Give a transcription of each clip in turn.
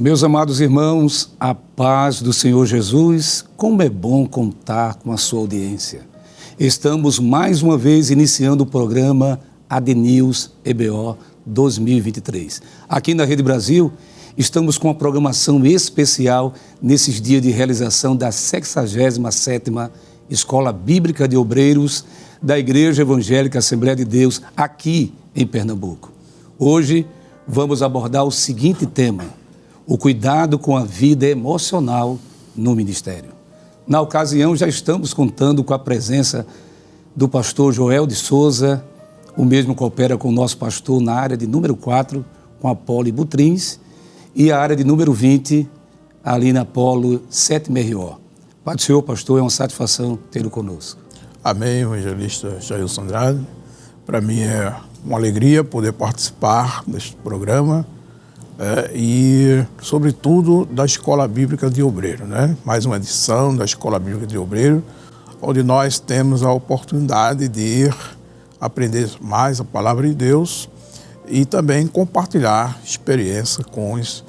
Meus amados irmãos, a paz do Senhor Jesus, como é bom contar com a sua audiência. Estamos mais uma vez iniciando o programa ADNews EBO 2023. Aqui na Rede Brasil, estamos com uma programação especial nesses dias de realização da 67ª Escola Bíblica de Obreiros da Igreja Evangélica Assembleia de Deus, aqui em Pernambuco. Hoje, vamos abordar o seguinte tema: o cuidado com a vida emocional no ministério. Na ocasião, já estamos contando com a presença do pastor Joel de Souza, o mesmo coopera com o nosso pastor na área de número 4, com a Poli Butrins, e a área de número 20, ali na Polo 7MRO. Pai do Senhor, pastor, é uma satisfação tê-lo conosco. Amém, evangelista Jailson Andrade. Para mim é uma alegria poder participar deste programa e, sobretudo, da Escola Bíblica de Obreiro, né? Mais uma edição da Escola Bíblica de Obreiro, onde nós temos a oportunidade de ir aprender mais a Palavra de Deus e também compartilhar experiência com os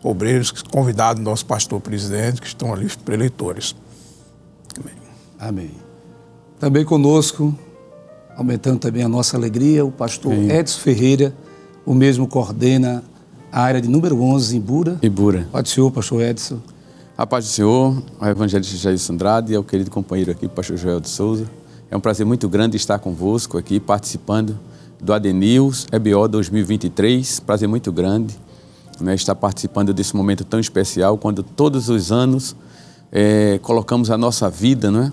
obreiros convidados, nosso pastor presidente, que estão ali, os preleitores. Amém. Amém. Também conosco, aumentando também a nossa alegria, o pastor Edson Ferreira, o mesmo coordena a área de número 11 em Ibura. Pai do Senhor, pastor Edson. A paz do Senhor, ao evangelista Jailson Andrade e ao querido companheiro aqui, o pastor Joel de Souza. É um prazer muito grande estar convosco aqui, participando do ADNews EBO 2023. Prazer muito grande, né, estar participando desse momento tão especial, quando todos os anos colocamos a nossa vida, né,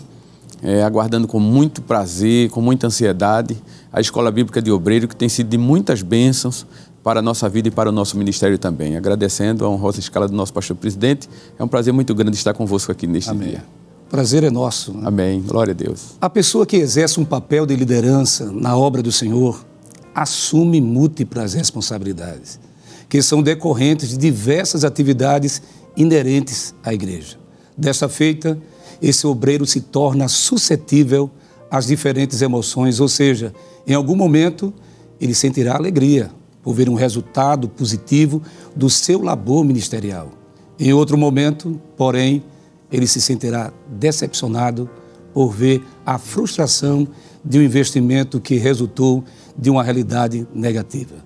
aguardando com muito prazer, com muita ansiedade, a Escola Bíblica de Obreiro, que tem sido de muitas bênçãos para a nossa vida e para o nosso ministério também. Agradecendo a honrosa escala do nosso pastor presidente, é um prazer muito grande estar convosco aqui neste dia. Prazer é nosso. Né? Amém. Glória a Deus. A pessoa que exerce um papel de liderança na obra do Senhor assume múltiplas responsabilidades, que são decorrentes de diversas atividades inerentes à igreja. Desta feita, esse obreiro se torna suscetível às diferentes emoções, ou seja, em algum momento ele sentirá alegria por ver um resultado positivo do seu labor ministerial. Em outro momento, porém, ele se sentirá decepcionado por ver a frustração de um investimento que resultou de uma realidade negativa.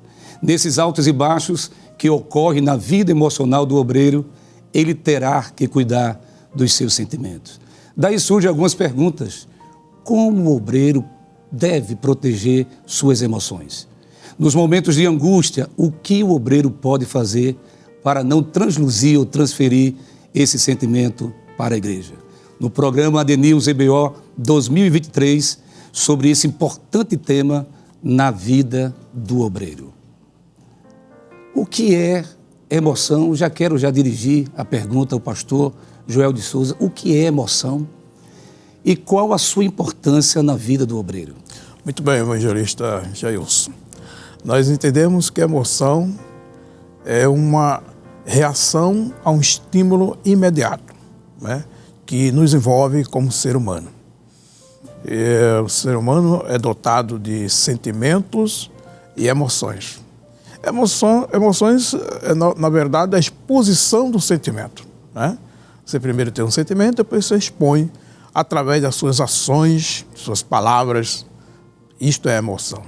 Nesses altos e baixos que ocorrem na vida emocional do obreiro, ele terá que cuidar dos seus sentimentos. Daí surgem algumas perguntas. Como o obreiro deve proteger suas emoções? Nos momentos de angústia, o que o obreiro pode fazer para não transluzir ou transferir esse sentimento para a igreja? No programa ADNews EBO 2023, sobre esse importante tema na vida do obreiro. O que é emoção? Já quero dirigir a pergunta ao pastor Joel de Souza. O que é emoção? E qual a sua importância na vida do obreiro? Muito bem, evangelista Jailson. Nós entendemos que a emoção é uma reação a um estímulo imediato, né, que nos envolve como ser humano. O ser humano é dotado de sentimentos e emoções. Emoções é, na verdade, a exposição do sentimento, né? Você primeiro tem um sentimento, depois você expõe através das suas ações, suas palavras. Isto é emoção.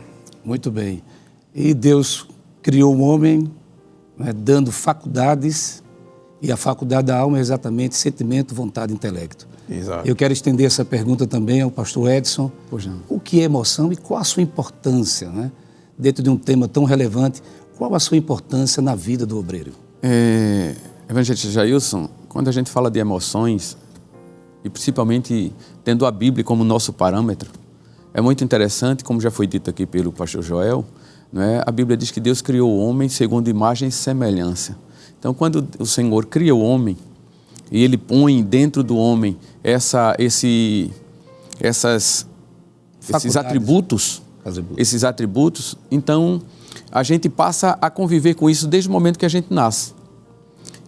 Muito bem. E Deus criou o homem, né, dando faculdades, e a faculdade da alma é exatamente sentimento, vontade e intelecto. Exato. Eu quero estender essa pergunta também ao pastor Edson. O que é emoção e qual a sua importância, né? Dentro de um tema tão relevante, qual a sua importância na vida do obreiro? Evangelista Jailson, quando a gente fala de emoções, e principalmente tendo a Bíblia como nosso parâmetro, é muito interessante, como já foi dito aqui pelo pastor Joel, né? A Bíblia diz que Deus criou o homem segundo imagem e semelhança. Então, quando o Senhor cria o homem, e Ele põe dentro do homem esses atributos, então a gente passa a conviver com isso desde o momento que a gente nasce.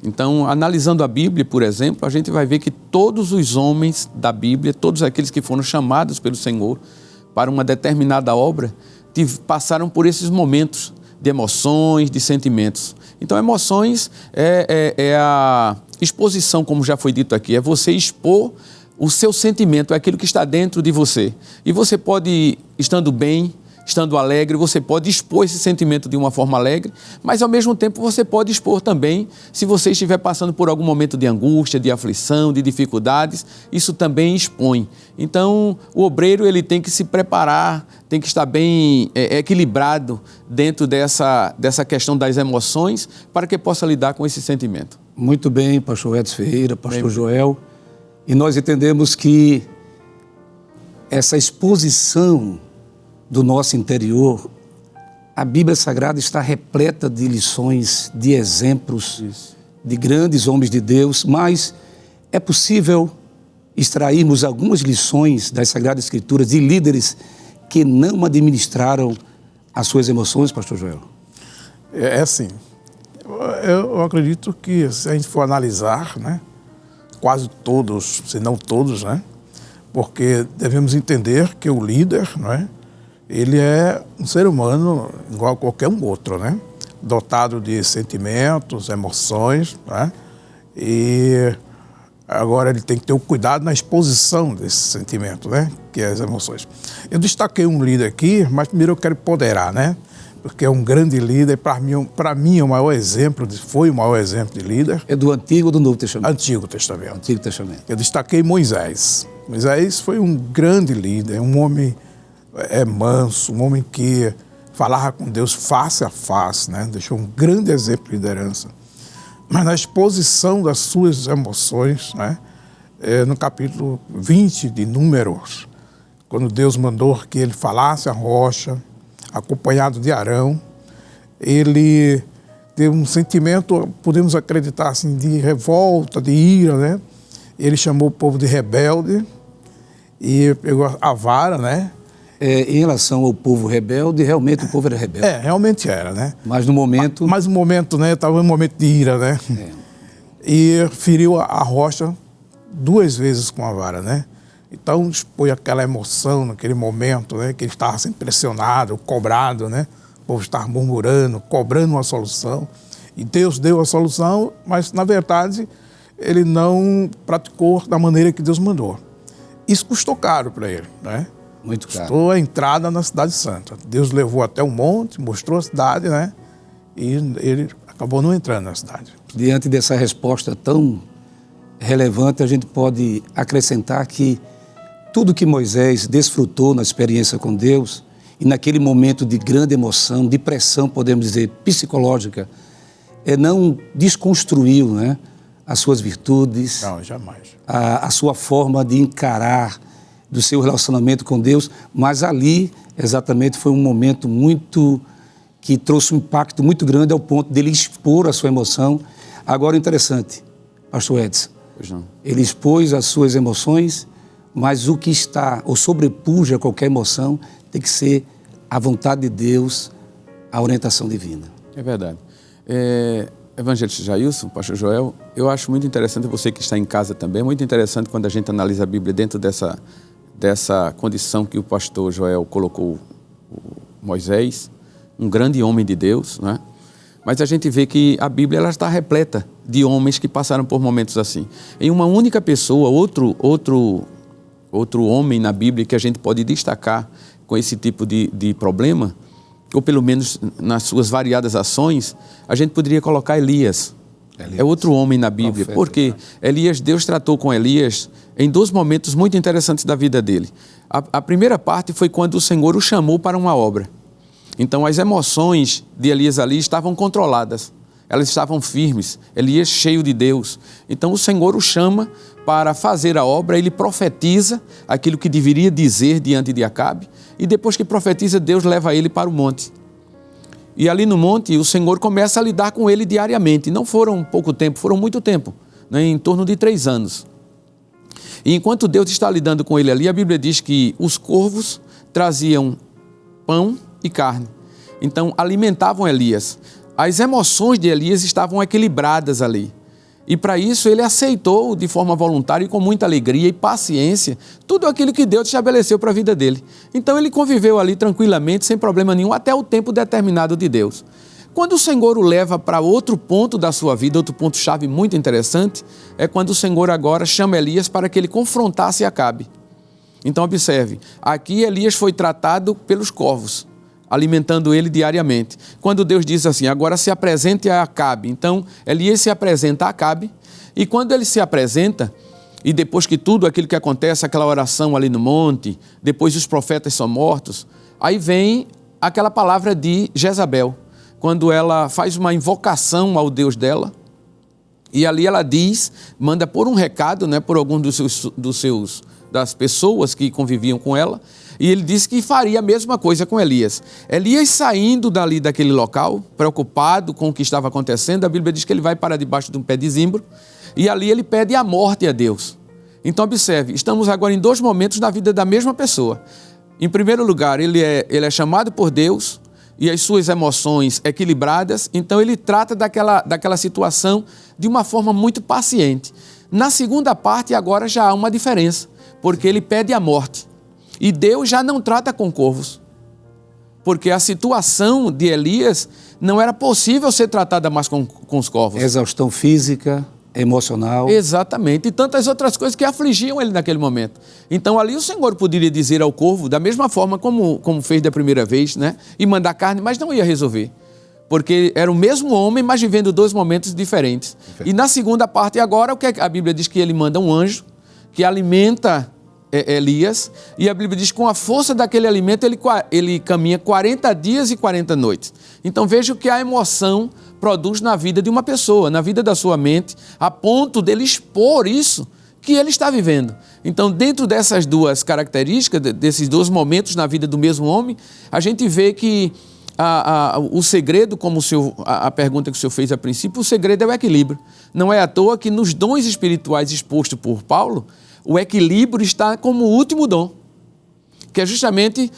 Então, analisando a Bíblia, por exemplo, a gente vai ver que todos os homens da Bíblia, todos aqueles que foram chamados pelo Senhor para uma determinada obra, passaram por esses momentos de emoções, de sentimentos. Então, emoções é a exposição, como já foi dito aqui, é você expor o seu sentimento, é aquilo que está dentro de você. E você pode, estando bem, estando alegre, você pode expor esse sentimento de uma forma alegre, mas ao mesmo tempo você pode expor também, se você estiver passando por algum momento de angústia, de aflição, de dificuldades, isso também expõe. Então, o obreiro ele tem que se preparar, tem que estar bem equilibrado dentro dessa questão das emoções para que possa lidar com esse sentimento. Muito bem, pastor Edson Ferreira, pastor Joel. E nós entendemos que essa exposição do nosso interior, a Bíblia Sagrada está repleta de lições, de exemplos, de grandes homens de Deus, mas é possível extrairmos algumas lições das Sagradas Escrituras de líderes que não administraram as suas emoções, pastor Joel? É assim, eu acredito que se a gente for analisar, né, quase todos, se não todos, né, porque devemos entender que o líder, não é, ele é um ser humano igual a qualquer um outro, né? Dotado de sentimentos, emoções, né? E agora ele tem que ter o cuidado na exposição desse sentimento, né? Que é as emoções. Eu destaquei um líder aqui, mas primeiro eu quero empoderar, né? Porque é um grande líder, para mim é o maior exemplo, foi o maior exemplo de líder. É do Antigo ou do Novo Testamento? Antigo Testamento. Antigo Testamento. Eu destaquei Moisés. Moisés foi um grande líder, um homem manso, um homem que falava com Deus face a face, né? Deixou um grande exemplo de liderança. Mas na exposição das suas emoções, né? No capítulo 20 de Números, quando Deus mandou que ele falasse a rocha, acompanhado de Arão, ele teve um sentimento, podemos acreditar assim, de revolta, de ira, né? Ele chamou o povo de rebelde e pegou a vara, né? Em relação ao povo rebelde, realmente o povo era rebelde. Realmente era, né? Mas no momento... Mas no momento, né? Estava em um momento de ira, né? E feriu a rocha 2 vezes com a vara, né? Então expôs aquela emoção naquele momento, né? Que ele estava sendo pressionado, cobrado, né? O povo estava murmurando, cobrando uma solução. E Deus deu a solução, mas na verdade ele não praticou da maneira que Deus mandou. Isso custou caro para ele, né? Muito caro. Custou a entrada na Cidade Santa. Deus levou até o monte, mostrou a cidade, né? E ele acabou não entrando na cidade. Diante dessa resposta tão relevante, a gente pode acrescentar que tudo que Moisés desfrutou na experiência com Deus e naquele momento de grande emoção, de pressão, podemos dizer, psicológica, não desconstruiu, né, as suas virtudes. Não, jamais. A sua forma de encarar do seu relacionamento com Deus, mas ali exatamente foi um momento que trouxe um impacto muito grande ao ponto dele expor a sua emoção. Agora, interessante, pastor Edson, ele expôs as suas emoções, mas o que está, ou sobrepuja qualquer emoção, tem que ser a vontade de Deus, a orientação divina. É verdade. Evangelista Jailson, pastor Joel, eu acho muito interessante, você que está em casa também, é muito interessante quando a gente analisa a Bíblia dentro dessa condição que o pastor Joel colocou Moisés, um grande homem de Deus, né? Mas a gente vê que a Bíblia ela está repleta de homens que passaram por momentos assim. Em uma única pessoa, outro homem na Bíblia que a gente pode destacar com esse tipo de problema, ou pelo menos nas suas variadas ações, a gente poderia colocar Elias. É outro homem na Bíblia, porque Elias, Deus tratou com Elias em 2 momentos muito interessantes da vida dele. A primeira parte foi quando o Senhor o chamou para uma obra. Então as emoções de Elias ali estavam controladas, elas estavam firmes, Elias cheio de Deus. Então o Senhor o chama para fazer a obra, ele profetiza aquilo que deveria dizer diante de Acabe, e depois que profetiza, Deus leva ele para o monte. E ali no monte, o Senhor começa a lidar com ele diariamente. Não foram pouco tempo, foram muito tempo, né? Em torno de 3 anos. E enquanto Deus está lidando com ele ali, a Bíblia diz que os corvos traziam pão e carne. Então, alimentavam Elias. As emoções de Elias estavam equilibradas ali. E para isso ele aceitou de forma voluntária e com muita alegria e paciência tudo aquilo que Deus estabeleceu para a vida dele. Então ele conviveu ali tranquilamente, sem problema nenhum, até o tempo determinado de Deus. Quando o Senhor o leva para outro ponto da sua vida, outro ponto-chave muito interessante, é quando o Senhor agora chama Elias para que ele confrontasse Acabe. Então observe, aqui Elias foi tratado pelos corvos, alimentando ele diariamente. Quando Deus diz assim, agora se apresente a Acabe. Então Elias se apresenta a Acabe, e quando ele se apresenta, e depois que tudo aquilo que acontece, aquela oração ali no monte, depois os profetas são mortos, aí vem aquela palavra de Jezabel, quando ela faz uma invocação ao Deus dela, e ali ela diz, manda por um recado, né, por algum das pessoas que conviviam com ela, e ele disse que faria a mesma coisa com Elias. Elias saindo dali daquele local, preocupado com o que estava acontecendo, a Bíblia diz que ele vai para debaixo de um pé de zimbro, e ali ele pede a morte a Deus. Então observe, estamos agora em 2 momentos na vida da mesma pessoa. Em primeiro lugar, ele é chamado por Deus, e as suas emoções equilibradas, então ele trata daquela situação de uma forma muito paciente. Na segunda parte, agora já há uma diferença, porque ele pede a morte. E Deus já não trata com corvos, porque a situação de Elias não era possível ser tratada mais com os corvos. Exaustão física, emocional. Exatamente, e tantas outras coisas que afligiam ele naquele momento. Então ali o Senhor poderia dizer ao corvo, da mesma forma como fez da primeira vez, né? E mandar carne, mas não ia resolver. Porque era o mesmo homem, mas vivendo 2 momentos diferentes. E na segunda parte agora, o que a Bíblia diz que ele manda um anjo, que alimenta Elias, e a Bíblia diz que com a força daquele alimento ele caminha 40 dias e 40 noites. Então veja o que a emoção produz na vida de uma pessoa, na vida da sua mente, a ponto dele expor isso que ele está vivendo. Então, dentro dessas 2 características, desses 2 momentos na vida do mesmo homem, a gente vê que o segredo, como a pergunta que o senhor fez a princípio, o segredo é o equilíbrio. Não é à toa que nos dons espirituais expostos por Paulo, o equilíbrio está como o último dom, que é justamente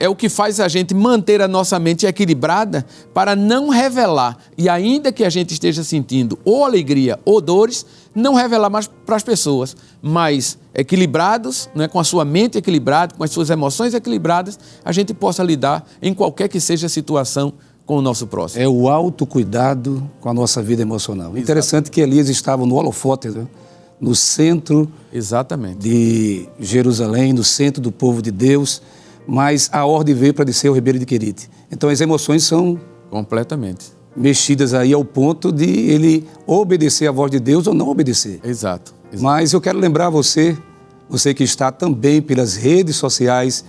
o que faz a gente manter a nossa mente equilibrada para não revelar, e ainda que a gente esteja sentindo ou alegria ou dores, não revelar mais para as pessoas, mas equilibrados, né, com a sua mente equilibrada, com as suas emoções equilibradas, a gente possa lidar em qualquer que seja a situação com o nosso próximo. É o autocuidado com a nossa vida emocional. Exato. Interessante que Elias estava no holofote, né? No centro Exatamente. de Jerusalém, no centro do povo de Deus, mas a ordem veio para descer ao ribeiro de Querite. Então as emoções são completamente mexidas aí ao ponto de ele obedecer à voz de Deus ou não obedecer. Exato. Mas eu quero lembrar você que está também pelas redes sociais,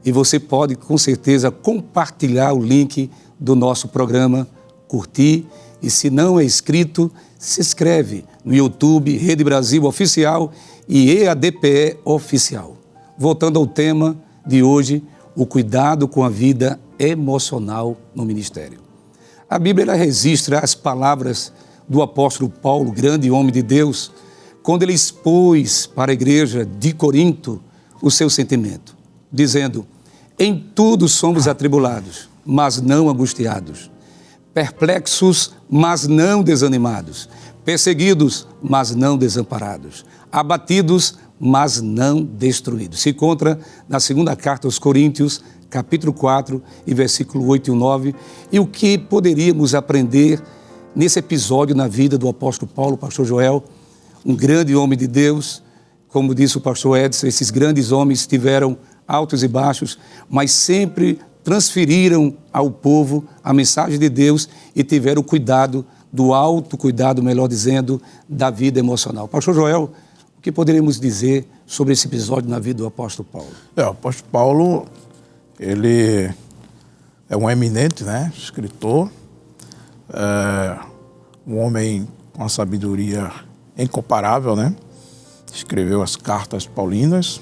e você pode com certeza compartilhar o link do nosso programa, curtir, e se não é inscrito, se inscreve no YouTube, Rede Brasil Oficial e EADPE Oficial. Voltando ao tema de hoje, o cuidado com a vida emocional no ministério. A Bíblia registra as palavras do apóstolo Paulo, grande homem de Deus, quando ele expôs para a igreja de Corinto o seu sentimento, dizendo: em tudo somos atribulados, mas não angustiados, perplexos, mas não desanimados, perseguidos, mas não desamparados, abatidos, mas não destruídos. Se encontra na 2ª carta aos Coríntios, capítulo 4, e versículo 8 e 9. E o que poderíamos aprender nesse episódio na vida do apóstolo Paulo, pastor Joel, um grande homem de Deus, como disse o pastor Edson, esses grandes homens tiveram altos e baixos, mas sempre transferiram ao povo a mensagem de Deus e tiveram cuidado do autocuidado, melhor dizendo, da vida emocional. Pastor Joel, o que poderíamos dizer sobre esse episódio na vida do apóstolo Paulo? O apóstolo Paulo, ele é um eminente, né, escritor, um homem com uma sabedoria incomparável, né? Escreveu as cartas paulinas,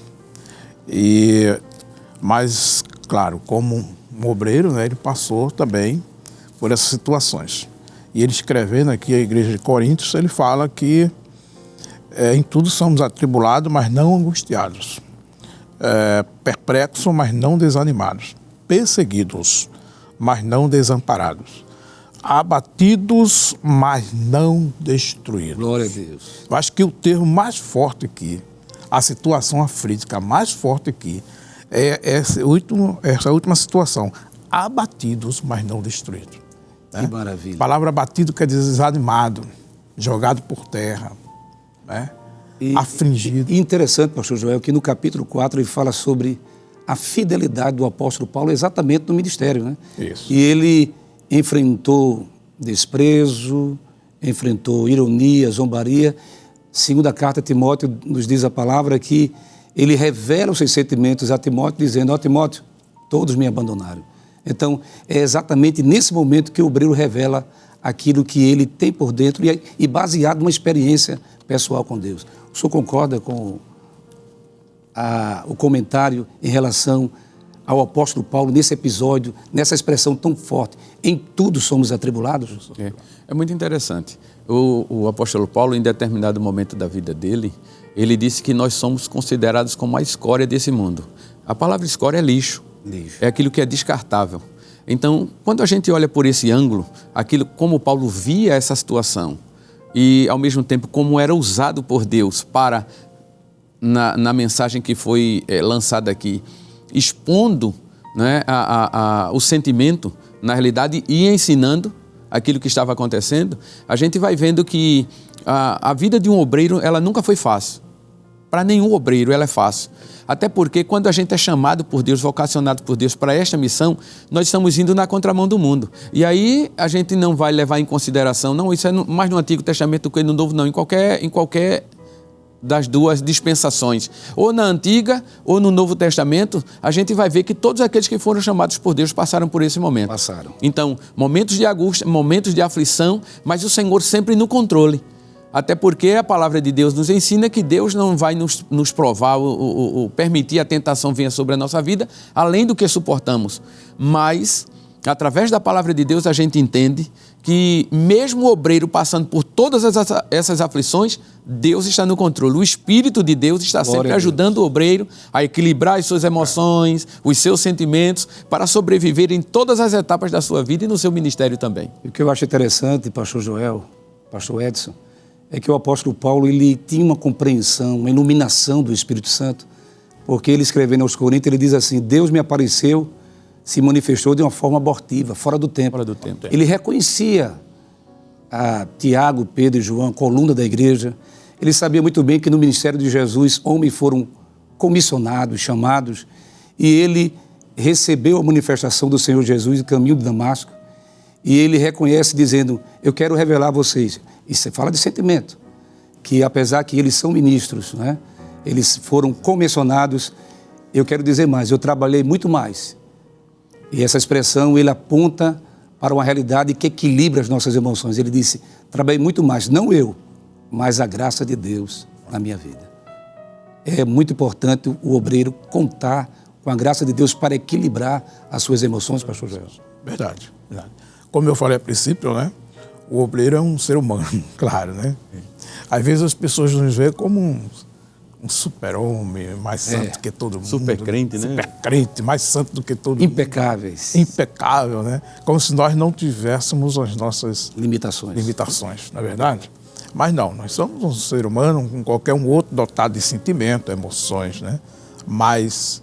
mas, claro, como um obreiro, né, ele passou também por essas situações. E ele escrevendo aqui a igreja de Coríntios, ele fala que em tudo somos atribulados, mas não angustiados, perplexos, mas não desanimados, perseguidos, mas não desamparados, abatidos, mas não destruídos. Glória a Deus. Eu acho que o termo mais forte aqui, a situação aflítica mais forte aqui, é essa última situação, abatidos, mas não destruídos. Que maravilha. A palavra abatido quer dizer desanimado, jogado por terra, né? Afligido. E interessante, pastor Joel, que no capítulo 4 ele fala sobre a fidelidade do apóstolo Paulo exatamente no ministério, né? Isso. E ele enfrentou desprezo, enfrentou ironia, zombaria. Segundo a carta a Timóteo, nos diz a palavra que ele revela os seus sentimentos a Timóteo, dizendo: ó Timóteo, todos me abandonaram. Então, é exatamente nesse momento que o obreiro revela aquilo que ele tem por dentro e baseado numa experiência pessoal com Deus. O senhor concorda com o comentário em relação ao apóstolo Paulo nesse episódio, nessa expressão tão forte? Em tudo somos atribulados? É muito interessante. O apóstolo Paulo, em determinado momento da vida dele, ele disse que nós somos considerados como a escória desse mundo. A palavra escória é lixo. É aquilo que é descartável. Então, quando a gente olha por esse ângulo, aquilo como Paulo via essa situação e, ao mesmo tempo, como era usado por Deus para, na mensagem que foi lançada aqui, expondo, né, o sentimento, na realidade, e ensinando aquilo que estava acontecendo, a gente vai vendo que a vida de um obreiro, ela nunca foi fácil. Para nenhum obreiro ela é fácil. Até porque quando a gente é chamado por Deus, vocacionado por Deus para esta missão, nós estamos indo na contramão do mundo. E aí a gente não vai levar em consideração, não, isso é mais no Antigo Testamento do que no Novo, não, em qualquer das duas dispensações. Ou na Antiga ou no Novo Testamento, a gente vai ver que todos aqueles que foram chamados por Deus passaram por esse momento. Passaram. Então, momentos de angústia, momentos de aflição, mas o Senhor sempre no controle. Até porque a palavra de Deus nos ensina que Deus não vai nos provar ou permitir a tentação venha sobre a nossa vida, além do que suportamos. Mas, através da palavra de Deus, a gente entende que mesmo o obreiro passando por todas essas aflições, Deus está no controle. O Espírito de Deus está sempre ajudando o obreiro a equilibrar as suas emoções, os seus sentimentos, para sobreviver em todas as etapas da sua vida e no seu ministério também. O que eu acho interessante, pastor Joel, pastor Edson, é que o apóstolo Paulo ele tinha uma compreensão, uma iluminação do Espírito Santo, porque ele escrevendo aos Coríntios, ele diz assim: Deus me apareceu, se manifestou de uma forma abortiva, fora do tempo. Fora do tempo. Ele reconhecia a Tiago, Pedro e João, coluna da igreja. Ele sabia muito bem que no ministério de Jesus, homens foram comissionados, chamados, e ele recebeu a manifestação do Senhor Jesus no caminho de Damasco, e ele reconhece dizendo: eu quero revelar a vocês. E você fala de sentimento, que apesar que eles são ministros, né, eles foram comissionados, eu quero dizer mais, eu trabalhei muito mais. E essa expressão, ele aponta para uma realidade que equilibra as nossas emoções. Ele disse: trabalhei muito mais, não eu, mas a graça de Deus na minha vida. É muito importante o obreiro contar com a graça de Deus para equilibrar as suas emoções, pastor Joel. Verdade. Como eu falei a princípio, né? O obreiro é um ser humano, claro, né? Às vezes as pessoas nos veem como um super-homem, mais santo que todo mundo. Super crente, né? Super crente, mais santo do que todo mundo. Impecáveis. Impecável, né? Como se nós não tivéssemos as nossas limitações, não é verdade? Mas não, nós somos um ser humano como qualquer um outro dotado de sentimento, emoções, né? Mas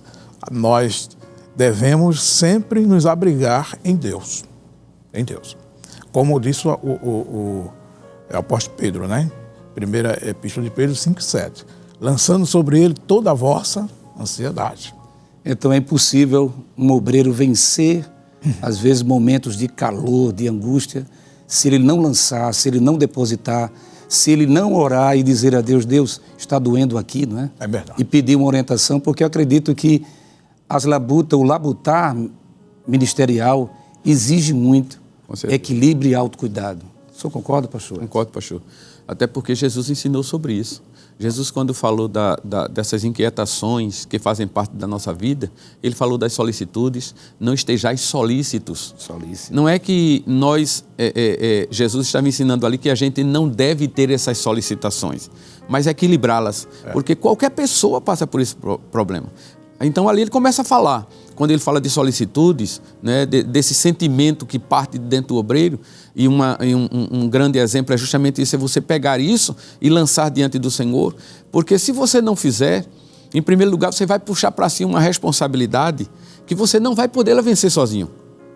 nós devemos sempre nos abrigar em Deus. Em Deus. Como disse o apóstolo Pedro, né? Primeira epístola de Pedro 5,7. Lançando sobre ele toda a vossa ansiedade. Então é impossível um obreiro vencer, às vezes, momentos de calor, de angústia, se ele não lançar, se ele não depositar, se ele não orar e dizer a Deus: Deus, está doendo aqui, não é? É verdade. E pedir uma orientação, porque eu acredito que o labutar ministerial exige muito equilíbrio e autocuidado. O senhor concorda, pastor? Concordo, pastor. Até porque Jesus ensinou sobre isso. Jesus, quando falou dessas inquietações que fazem parte da nossa vida, ele falou das solicitudes: não estejais solícitos. Não é que nós, Jesus estava ensinando ali que a gente não deve ter essas solicitações, mas equilibrá-las, porque qualquer pessoa passa por esse problema. Então ali ele começa a falar, quando ele fala de solicitudes, né, desse sentimento que parte dentro do obreiro, e um grande exemplo é justamente isso: é você pegar isso e lançar diante do Senhor, porque se você não fizer, em primeiro lugar você vai puxar para si uma responsabilidade que você não vai poder vencer sozinho.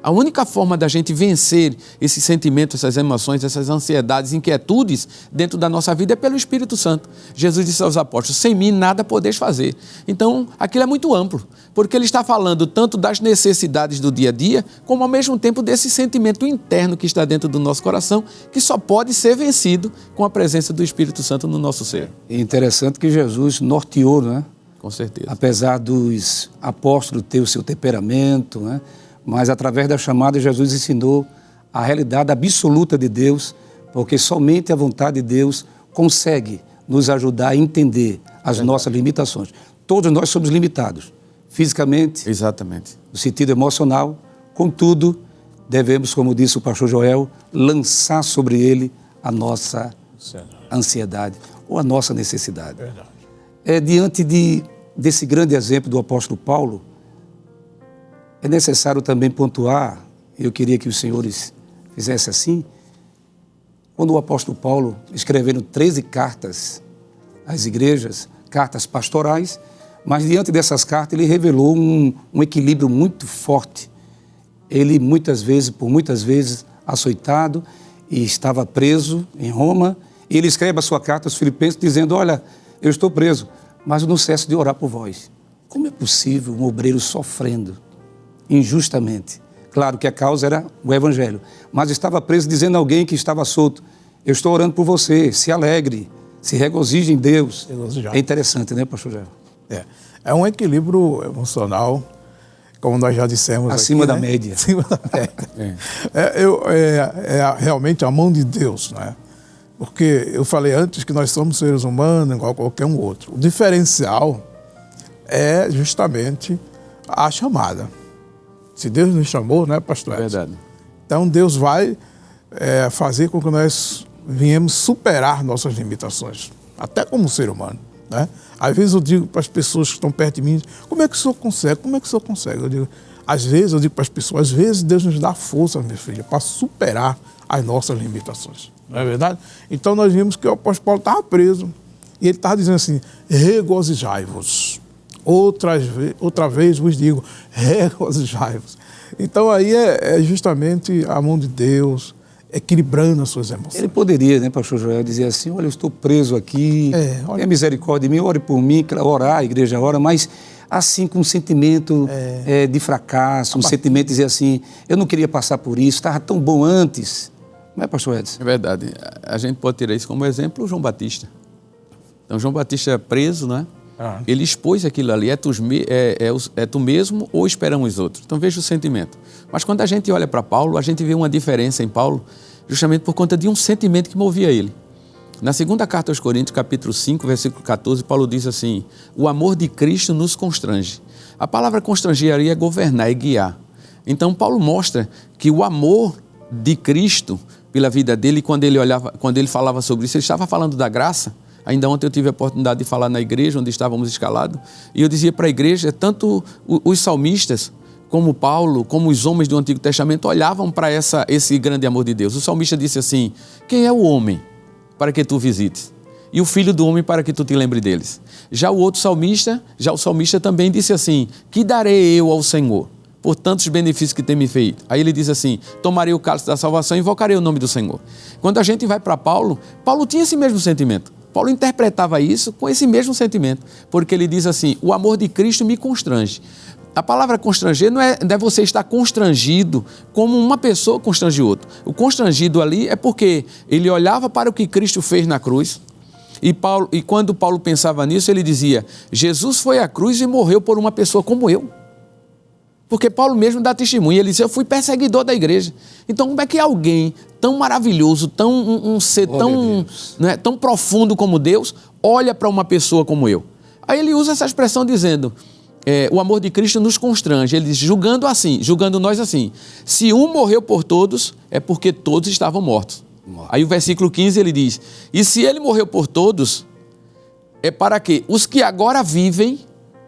A única forma da gente vencer esses sentimentos, essas emoções, essas ansiedades, inquietudes dentro da nossa vida é pelo Espírito Santo. Jesus disse aos apóstolos, sem mim nada podeis fazer. Então, aquilo é muito amplo, porque ele está falando tanto das necessidades do dia a dia, como ao mesmo tempo desse sentimento interno que está dentro do nosso coração, que só pode ser vencido com a presença do Espírito Santo no nosso ser. É interessante que Jesus norteou, né? Com certeza. Apesar dos apóstolos ter o seu temperamento, né? Mas através da chamada Jesus ensinou a realidade absoluta de Deus, porque somente a vontade de Deus consegue nos ajudar a entender as nossas limitações. Todos nós somos limitados, fisicamente, exatamente, no sentido emocional, contudo, devemos, como disse o pastor Joel, lançar sobre ele a nossa ansiedade ou a nossa necessidade. Diante desse grande exemplo do apóstolo Paulo, é necessário também pontuar, eu queria que os senhores fizessem assim, quando o apóstolo Paulo, escrevendo 13 cartas às igrejas, cartas pastorais, mas diante dessas cartas ele revelou um equilíbrio muito forte. Ele por muitas vezes, açoitado e estava preso em Roma. Ele escreve a sua carta aos Filipenses dizendo, olha, eu estou preso, mas eu não cesso de orar por vós. Como é possível um obreiro sofrendo injustamente? Claro que a causa era o Evangelho, mas estava preso dizendo a alguém que estava solto, eu estou orando por você, se alegre, se regozije em Deus. É interessante, né, pastor Jair? É um equilíbrio emocional, como nós já dissemos acima aqui, da média. Acima da média. É realmente a mão de Deus, né? Porque eu falei antes que nós somos seres humanos igual qualquer um outro. O diferencial é justamente a chamada. Se Deus nos chamou, né, pastor Edson? Verdade. Então Deus vai fazer com que nós venhamos superar nossas limitações, até como ser humano, né? Às vezes eu digo para as pessoas que estão perto de mim, como é que o senhor consegue? Como é que o senhor consegue? Às vezes eu digo para as pessoas, às vezes Deus nos dá força, minha filha, para superar as nossas limitações. Não é verdade? Então nós vimos que o apóstolo Paulo estava preso e ele estava dizendo assim, regozijai-vos. Outra vez vos digo, regozijai-vos. Então aí é justamente a mão de Deus equilibrando as suas emoções. Ele poderia, né, pastor Joel, dizer assim, olha, eu estou preso aqui, tenha misericórdia de mim, ore por mim, orar, a igreja ora, mas assim com um sentimento de fracasso, um sentimento de dizer assim, eu não queria passar por isso, estava tão bom antes. Não é, pastor Edson? É verdade. A gente pode tirar isso como exemplo o João Batista. Então, João Batista preso, né? Ele expôs aquilo ali, é tu mesmo ou esperam os outros? Então veja o sentimento. Mas quando a gente olha para Paulo, a gente vê uma diferença em Paulo, justamente por conta de um sentimento que movia ele. Na segunda carta aos Coríntios, capítulo 5, versículo 14, Paulo diz assim, o amor de Cristo nos constrange. A palavra constranger ali é governar, é guiar. Então Paulo mostra que o amor de Cristo pela vida dele, quando ele falava sobre isso, ele estava falando da graça. Ainda ontem eu tive a oportunidade de falar na igreja, onde estávamos escalados, e eu dizia para a igreja, tanto os salmistas, como Paulo, como os homens do Antigo Testamento, olhavam para esse grande amor de Deus. O salmista disse assim, quem é o homem para que tu visites? E o filho do homem para que tu te lembre deles? O salmista também disse assim, que darei eu ao Senhor por tantos benefícios que tem me feito? Aí ele diz assim, tomarei o cálice da salvação e invocarei o nome do Senhor. Quando a gente vai para Paulo tinha esse mesmo sentimento. Paulo interpretava isso com esse mesmo sentimento, porque ele diz assim, o amor de Cristo me constrange. A palavra constranger não é você estar constrangido como uma pessoa constrange outra. O constrangido ali é porque ele olhava para o que Cristo fez na cruz e quando Paulo pensava nisso, ele dizia, Jesus foi à cruz e morreu por uma pessoa como eu. Porque Paulo mesmo dá testemunho, ele diz, eu fui perseguidor da igreja. Então como é que alguém tão maravilhoso, um ser tão profundo como Deus, olha para uma pessoa como eu? Aí ele usa essa expressão dizendo, o amor de Cristo nos constrange, ele diz, julgando nós assim, se um morreu por todos, é porque todos estavam mortos. Aí o versículo 15 ele diz, e se ele morreu por todos, é para que os que agora vivem,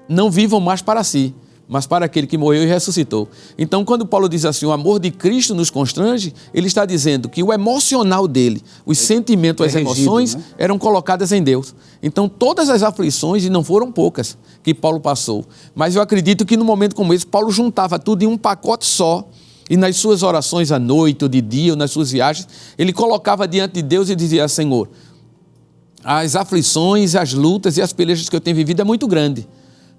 não vivam mais para si, mas para aquele que morreu e ressuscitou. Então, quando Paulo diz assim, o amor de Cristo nos constrange, ele está dizendo que o emocional dele, os sentimentos, as emoções, né, eram colocadas em Deus. Então, todas as aflições, e não foram poucas, que Paulo passou. Mas eu acredito que no momento como esse, Paulo juntava tudo em um pacote só, E nas suas orações à noite, ou de dia, ou nas suas viagens, ele colocava diante de Deus e dizia: Senhor, as aflições, as lutas e as pelejas que eu tenho vivido é muito grande.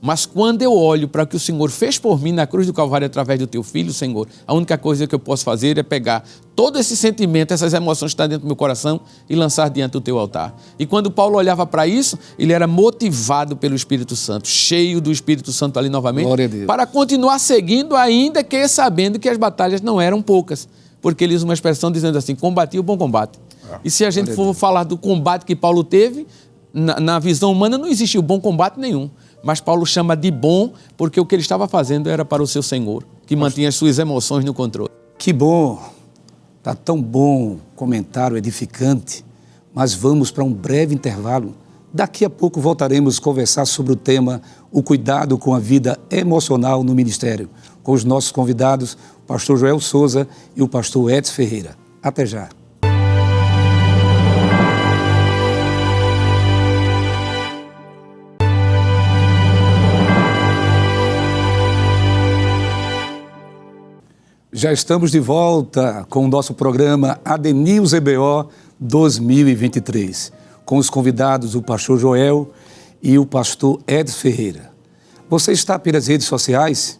Mas quando eu olho para o que o Senhor fez por mim na cruz do Calvário através do teu Filho, Senhor, a única coisa que eu posso fazer é pegar todo esse sentimento, essas emoções que estão dentro do meu coração e lançar diante do teu altar. E quando Paulo olhava para isso, ele era motivado pelo Espírito Santo, cheio do Espírito Santo ali novamente, para continuar seguindo, ainda que sabendo que as batalhas não eram poucas. Porque ele usa uma expressão dizendo assim: combati o bom combate. E se a gente for falar do combate que Paulo teve, na visão humana não existiu bom combate nenhum. Mas Paulo chama de bom porque o que ele estava fazendo era para o seu Senhor, que mantinha as suas emoções no controle. Que bom, está tão bom, comentário edificante, mas vamos para um breve intervalo. Daqui a pouco voltaremos a conversar sobre o tema o cuidado com a vida emocional no ministério, com os nossos convidados, o pastor Joel Souza e o pastor Edson Ferreira. Até já. Já estamos de volta com o nosso programa ADNews EBO 2023, com os convidados o pastor Joel e o pastor Edson Ferreira. Você está pelas redes sociais?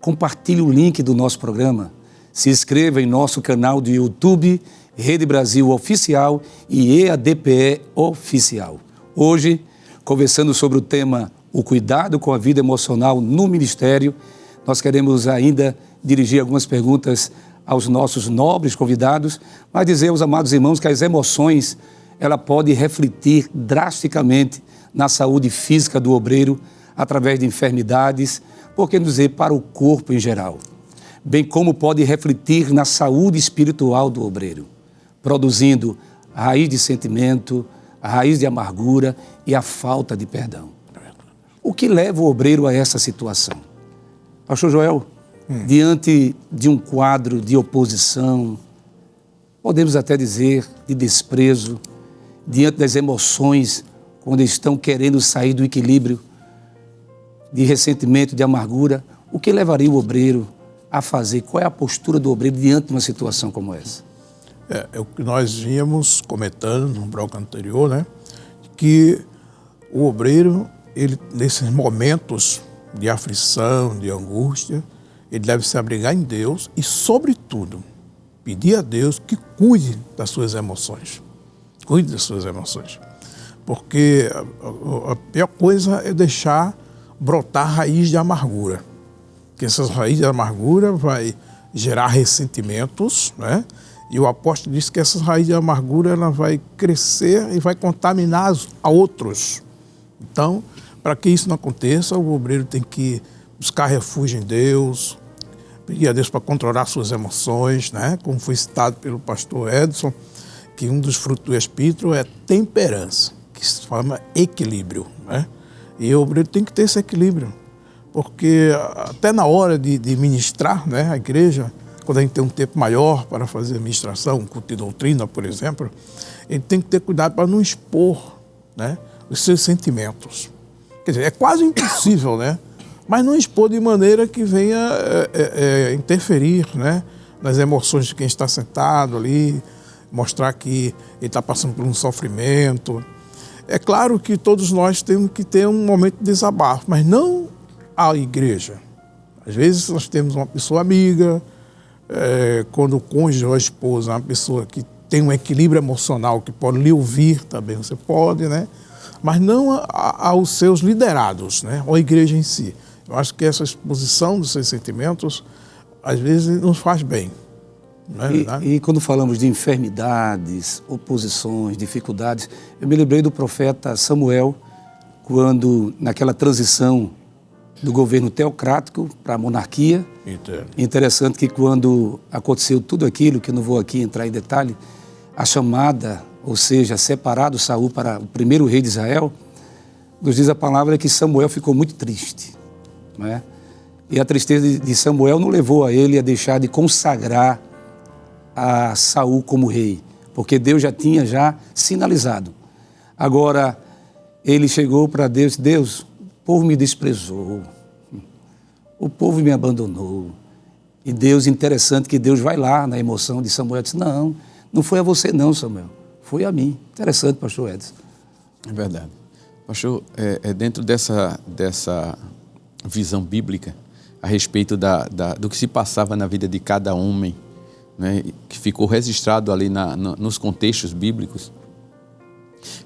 Compartilhe o link do nosso programa. Se inscreva em nosso canal do YouTube, Rede Brasil Oficial e EADPE Oficial. Hoje, conversando sobre o tema o cuidado com a vida emocional no ministério, nós queremos ainda dirigir algumas perguntas aos nossos nobres convidados, mas dizer aos amados irmãos que as emoções, ela pode refletir drasticamente na saúde física do obreiro através de enfermidades, por que não dizer para o corpo em geral, bem como pode refletir na saúde espiritual do obreiro, produzindo a raiz de sentimento, a raiz de amargura e a falta de perdão. O que leva o obreiro a essa situação? Pastor Joel, diante de um quadro de oposição, podemos até dizer de desprezo, diante das emoções, quando estão querendo sair do equilíbrio, de ressentimento, de amargura, o que levaria o obreiro a fazer? Qual é a postura do obreiro diante de uma situação como essa? É o que nós vínhamos comentando no bloco anterior, né? Que o obreiro, ele, nesses momentos de aflição, de angústia, ele deve se abrigar em Deus e, sobretudo, pedir a Deus que cuide das suas emoções. Cuide das suas emoções. Porque a pior coisa é deixar brotar raiz de amargura. Porque essas raízes de amargura vai gerar ressentimentos, né? E o apóstolo diz que essas raízes de amargura ela vai crescer e vai contaminar a outros. Então, para que isso não aconteça, o obreiro tem que buscar refúgio em Deus, pedir a Deus para controlar suas emoções, né? Como foi citado pelo pastor Edson, que um dos frutos do Espírito é temperança, que se chama equilíbrio, né? E o obreiro tem que ter esse equilíbrio, porque até na hora de ministrar, né, a igreja, quando a gente tem um tempo maior para fazer ministração, um culto de doutrina, por exemplo, ele tem que ter cuidado para não expor, né, os seus sentimentos. Quer dizer, é quase impossível, né? Mas não expor de maneira que venha interferir, né, nas emoções de quem está sentado ali, mostrar que ele está passando por um sofrimento. É claro que todos nós temos que ter um momento de desabafo, mas não a igreja. Às vezes nós temos uma pessoa amiga, quando o cônjuge ou a esposa é uma pessoa que tem um equilíbrio emocional, que pode lhe ouvir também, você pode, né? Mas não aos seus liderados, né? Ou a igreja em si. Eu acho que essa exposição dos seus sentimentos, às vezes, nos faz bem. Não é verdade? E quando falamos de enfermidades, oposições, dificuldades, eu me lembrei do profeta Samuel, quando, naquela transição do governo teocrático para a monarquia, interessante que quando aconteceu tudo aquilo, que eu não vou aqui entrar em detalhe, a chamada, ou seja, separado Saul para o primeiro rei de Israel, nos diz a palavra que Samuel ficou muito triste, não é? E a tristeza de Samuel não levou a ele a deixar de consagrar a Saul como rei, porque Deus já tinha sinalizado. Agora, ele chegou para Deus, Deus, o povo me desprezou, o povo me abandonou, E Deus, interessante que Deus vai lá na emoção de Samuel e diz, não foi a você não, Samuel, foi a mim. Interessante, pastor Edson. É verdade. Pastor, dentro dessa visão bíblica a respeito do que se passava na vida de cada homem, né, que ficou registrado ali nos contextos bíblicos,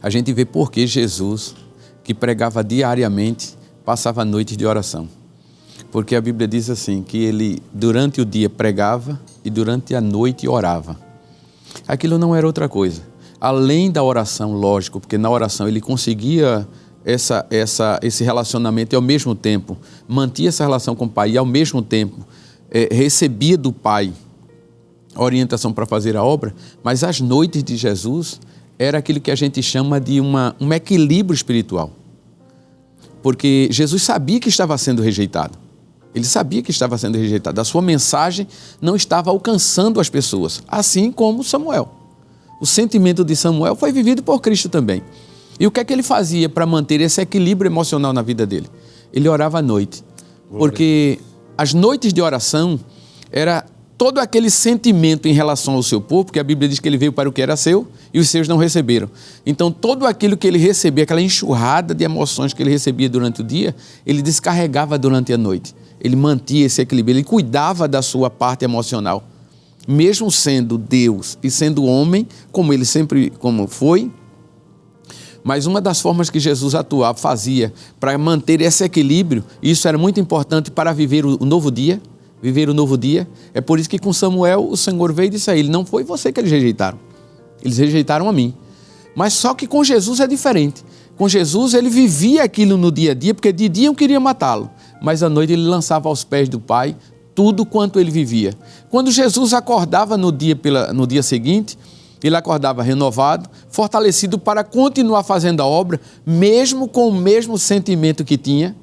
a gente vê por que Jesus, que pregava diariamente, passava noites de oração. Porque a Bíblia diz assim, que ele durante o dia pregava e durante a noite orava. Aquilo não era outra coisa. Além da oração, lógico, porque na oração ele conseguia esse relacionamento e ao mesmo tempo mantinha essa relação com o Pai e ao mesmo tempo recebia do Pai orientação para fazer a obra, mas as noites de Jesus era aquilo que a gente chama de um equilíbrio espiritual. Porque Jesus sabia que estava sendo rejeitado. Ele sabia que estava sendo rejeitado. A sua mensagem não estava alcançando as pessoas, assim como Samuel. O sentimento de Samuel foi vivido por Cristo também. E o que é que ele fazia para manter esse equilíbrio emocional na vida dele? Ele orava à noite. Porque as noites de oração era todo aquele sentimento em relação ao seu povo, porque a Bíblia diz que ele veio para o que era seu e os seus não receberam. Então, tudo aquilo que ele recebia, aquela enxurrada de emoções que ele recebia durante o dia, ele descarregava durante a noite. Ele mantia esse equilíbrio, ele cuidava da sua parte emocional. Mesmo sendo Deus e sendo homem, como ele sempre foi, mas uma das formas que Jesus atuava, fazia para manter esse equilíbrio, isso era muito importante para viver o novo dia, é por isso que com Samuel o Senhor veio e disse a ele, não foi você que eles rejeitaram, eles rejeitaram a mim. Mas só que com Jesus é diferente. Com Jesus ele vivia aquilo no dia a dia, porque de dia eu queria matá-lo, mas à noite ele lançava aos pés do Pai tudo quanto ele vivia. Quando Jesus acordava no dia seguinte, ele acordava renovado, fortalecido para continuar fazendo a obra, mesmo com o mesmo sentimento que tinha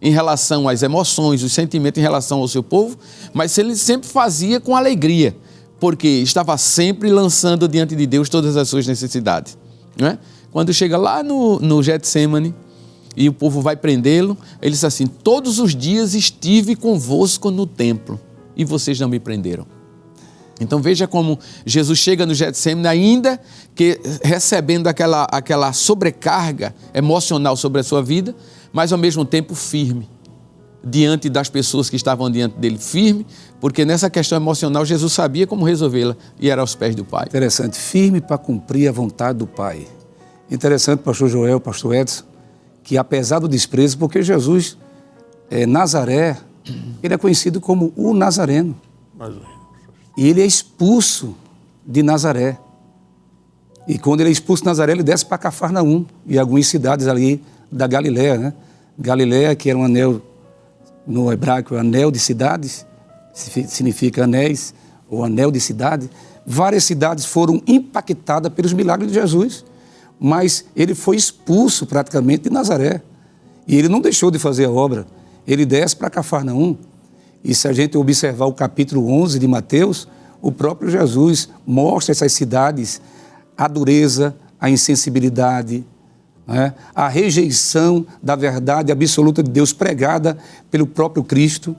em relação às emoções, os sentimentos em relação ao seu povo, mas ele sempre fazia com alegria, porque estava sempre lançando diante de Deus todas as suas necessidades. Não é? Quando chega lá no Getsemane e o povo vai prendê-lo, ele diz assim, todos os dias estive convosco no templo e vocês não me prenderam. Então veja como Jesus chega no Getsemane ainda que recebendo aquela sobrecarga emocional sobre a sua vida, mas ao mesmo tempo firme, diante das pessoas que estavam diante dele, firme, porque nessa questão emocional Jesus sabia como resolvê-la e era aos pés do Pai. Interessante, firme para cumprir a vontade do Pai. Interessante, pastor Joel, pastor Edson, que apesar do desprezo, porque Jesus, Nazaré, ele é conhecido como o Nazareno. E ele é expulso de Nazaré. E quando ele é expulso de Nazaré, ele desce para Cafarnaum e algumas cidades ali da Galileia, né? Galileia, que era um anel, no hebraico, anel de cidades, significa anéis, ou anel de cidade. Várias cidades foram impactadas pelos milagres de Jesus, mas ele foi expulso praticamente de Nazaré. E ele não deixou de fazer a obra. Ele desce para Cafarnaum. E se a gente observar o capítulo 11 de Mateus, o próprio Jesus mostra essas cidades, a dureza, a insensibilidade, né? A rejeição da verdade absoluta de Deus pregada pelo próprio Cristo,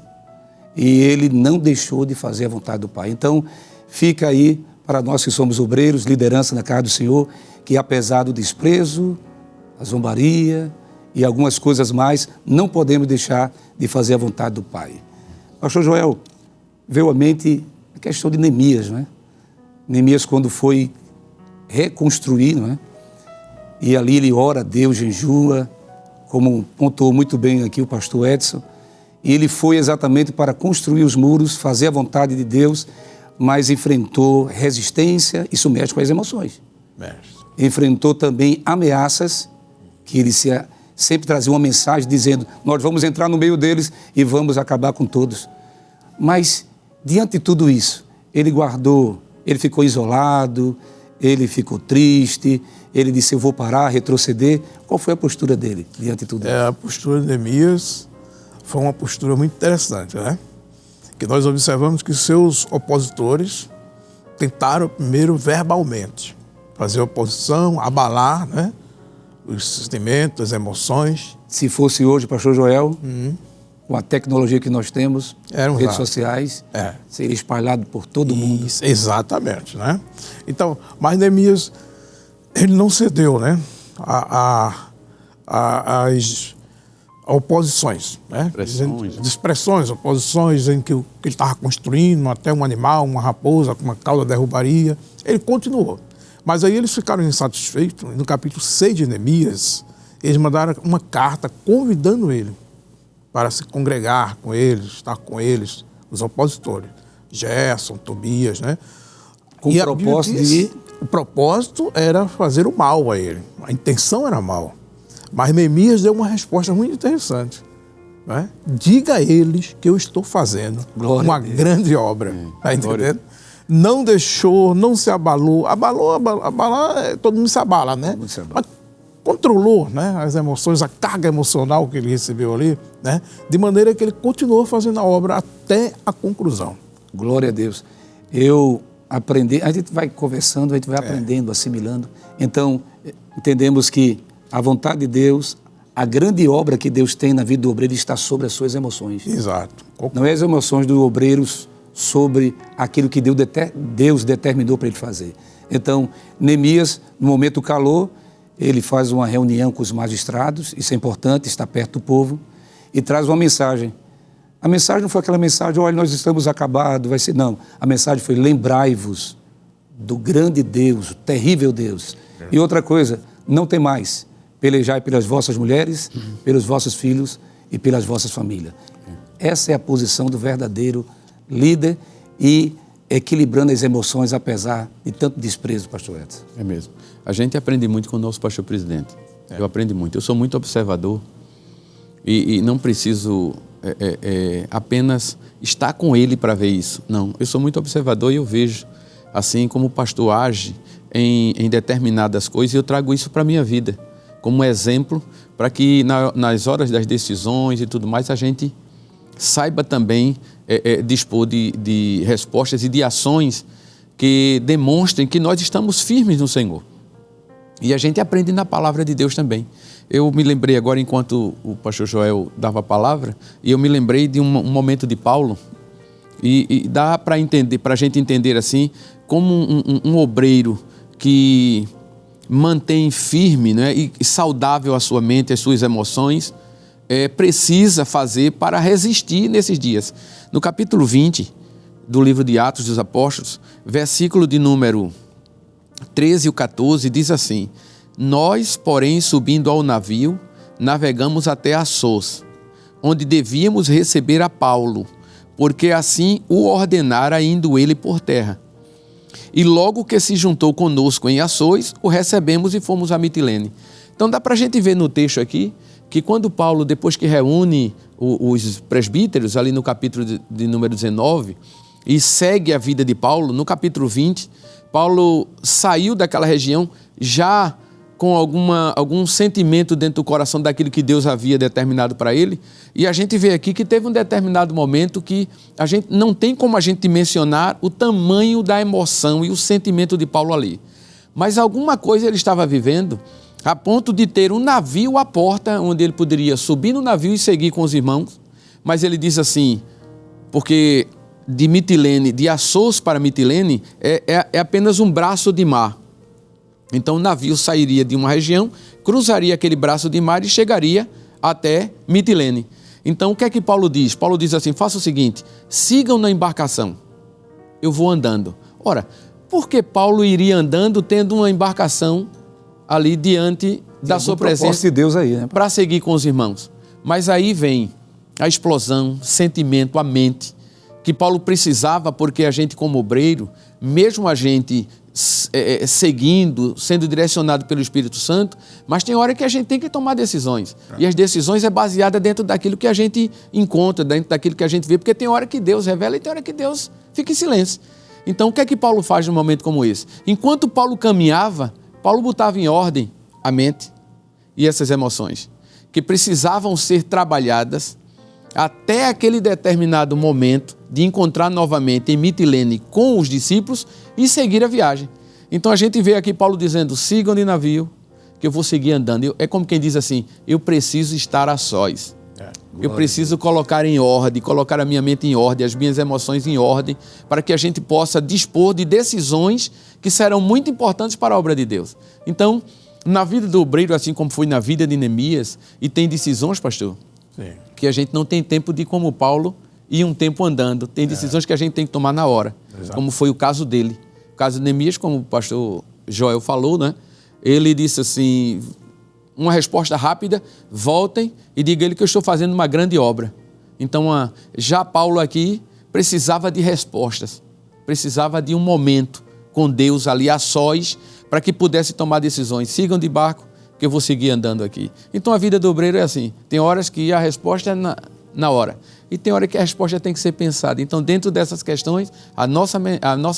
e ele não deixou de fazer a vontade do Pai. Então, fica aí para nós que somos obreiros, liderança na casa do Senhor, que apesar do desprezo, a zombaria e algumas coisas mais, não podemos deixar de fazer a vontade do Pai. Pastor Joel, veio à mente a questão de Neemias, né? Neemias, quando foi reconstruir, não é? E ali ele ora a Deus, jejua, como pontuou muito bem aqui o pastor Edson, e ele foi exatamente para construir os muros, fazer a vontade de Deus, mas enfrentou resistência, isso mexe com as emoções. Enfrentou também ameaças, que ele sempre trazia uma mensagem dizendo, nós vamos entrar no meio deles e vamos acabar com todos. Mas, diante de tudo isso, ele ficou isolado, ele ficou triste, ele disse, eu vou parar, retroceder. Qual foi a postura dele diante de tudo isso? A postura de Neemias foi uma postura muito interessante, né? Que nós observamos que seus opositores tentaram primeiro verbalmente fazer oposição, abalar, né? Os sentimentos, as emoções. Se fosse hoje, pastor Joel, com a tecnologia que nós temos, Era redes usado. sociais, seria espalhado por todo mundo. Isso, exatamente, né? Então, mas Neemias, ele não cedeu, né? Às oposições, né? Expressões, oposições em que ele estava construindo até um animal, uma raposa com uma cauda derrubaria. Ele continuou. Mas aí eles ficaram insatisfeitos. No capítulo 6 de Neemias, eles mandaram uma carta convidando ele para se congregar com eles, estar com eles, os opositores. Gerson, Tobias, né? Com o propósito de... O propósito era fazer o mal a ele. A intenção era mal. Mas Neemias deu uma resposta muito interessante. Né? Diga a eles que eu estou fazendo uma grande obra. Está entendendo? Não deixou, não se abalou. Abalar, todo mundo se abala, né? Mas controlou, né, as emoções, a carga emocional que ele recebeu ali, né? De maneira que ele continuou fazendo a obra até a conclusão. Glória a Deus. Eu aprendi, a gente vai conversando, a gente vai aprendendo, assimilando. Então, entendemos que a vontade de Deus, a grande obra que Deus tem na vida do obreiro está sobre as suas emoções. Exato. Não é as emoções do obreiro sobre aquilo que Deus determinou para ele fazer. Então, Neemias, no momento do calor, ele faz uma reunião com os magistrados, isso é importante, está perto do povo, e traz uma mensagem. A mensagem não foi aquela mensagem, olha, nós estamos acabados, vai ser, não. A mensagem foi, lembrai-vos do grande Deus, o terrível Deus. E outra coisa, não tem mais, pelejai pelas vossas mulheres, pelos vossos filhos e pelas vossas famílias. Essa é a posição do verdadeiro líder e equilibrando as emoções apesar de tanto desprezo, pastor Edson. É mesmo. A gente aprende muito com o nosso pastor presidente. Eu aprendo muito. Eu sou muito observador e não preciso apenas estar com ele para ver isso. Não, eu sou muito observador e eu vejo assim como o pastor age em determinadas coisas e eu trago isso para a minha vida como exemplo para que nas horas das decisões e tudo mais a gente saiba também dispor de respostas e de ações que demonstrem que nós estamos firmes no Senhor. E a gente aprende na palavra de Deus também. Eu me lembrei agora, enquanto o pastor Joel dava a palavra, e eu me lembrei de um momento de Paulo, e dá para entender, para a gente entender assim, como um obreiro que mantém firme, né, e saudável a sua mente, as suas emoções, precisa fazer para resistir nesses dias. No capítulo 20 do livro de Atos dos Apóstolos, versículo de número 13 e 14, diz assim: nós, porém, subindo ao navio, navegamos até Assos, onde devíamos receber a Paulo, porque assim o ordenara indo ele por terra. E logo que se juntou conosco em Assos, o recebemos e fomos a Mitilene. Então dá para a gente ver no texto aqui, que quando Paulo, depois que reúne os presbíteros, ali no capítulo de número 19, e segue a vida de Paulo, no capítulo 20, Paulo saiu daquela região já com algum sentimento dentro do coração daquilo que Deus havia determinado para ele. E a gente vê aqui que teve um determinado momento que a gente não tem como a gente mencionar o tamanho da emoção e o sentimento de Paulo ali. Mas alguma coisa ele estava vivendo a ponto de ter um navio à porta, onde ele poderia subir no navio e seguir com os irmãos. Mas ele diz assim, porque de Mitilene, de Assos para Mitilene, é apenas um braço de mar. Então o navio sairia de uma região, cruzaria aquele braço de mar e chegaria até Mitilene. Então o que é que Paulo diz? Paulo diz assim, faça o seguinte, sigam na embarcação, eu vou andando. Ora, por que Paulo iria andando tendo uma embarcação ali diante da sua presença de Deus aí, né? Para seguir com os irmãos? Mas aí vem a explosão, sentimento, a mente, que Paulo precisava, porque a gente como obreiro, mesmo a gente seguindo, sendo direcionado pelo Espírito Santo, mas tem hora que a gente tem que tomar decisões. E as decisões é baseada dentro daquilo que a gente encontra, dentro daquilo que a gente vê, porque tem hora que Deus revela e tem hora que Deus fica em silêncio. Então o que é que Paulo faz num momento como esse? Enquanto Paulo caminhava, Paulo botava em ordem a mente e essas emoções, que precisavam ser trabalhadas até aquele determinado momento de encontrar novamente em Mitilene com os discípulos e seguir a viagem. Então a gente vê aqui Paulo dizendo, sigam de navio, que eu vou seguir andando. É como quem diz assim, eu preciso estar a sós. Eu preciso colocar em ordem, colocar a minha mente em ordem, as minhas emoções em ordem, para que a gente possa dispor de decisões que serão muito importantes para a obra de Deus. Então, na vida do obreiro, assim como foi na vida de Neemias, e tem decisões, pastor, Sim. que a gente não tem tempo de, como Paulo, ir um tempo andando. Tem decisões que a gente tem que tomar na hora, como foi o caso dele. O caso de Neemias, como o pastor Joel falou, né? Ele disse assim, uma resposta rápida, voltem e diga ele que eu estou fazendo uma grande obra. Então, já Paulo aqui precisava de respostas, precisava de um momento com Deus ali a sós, para que pudesse tomar decisões. Sigam de barco, que eu vou seguir andando aqui. Então, a vida do obreiro é assim, tem horas que a resposta é na hora, e tem hora que a resposta tem que ser pensada. Então, dentro dessas questões, a nossa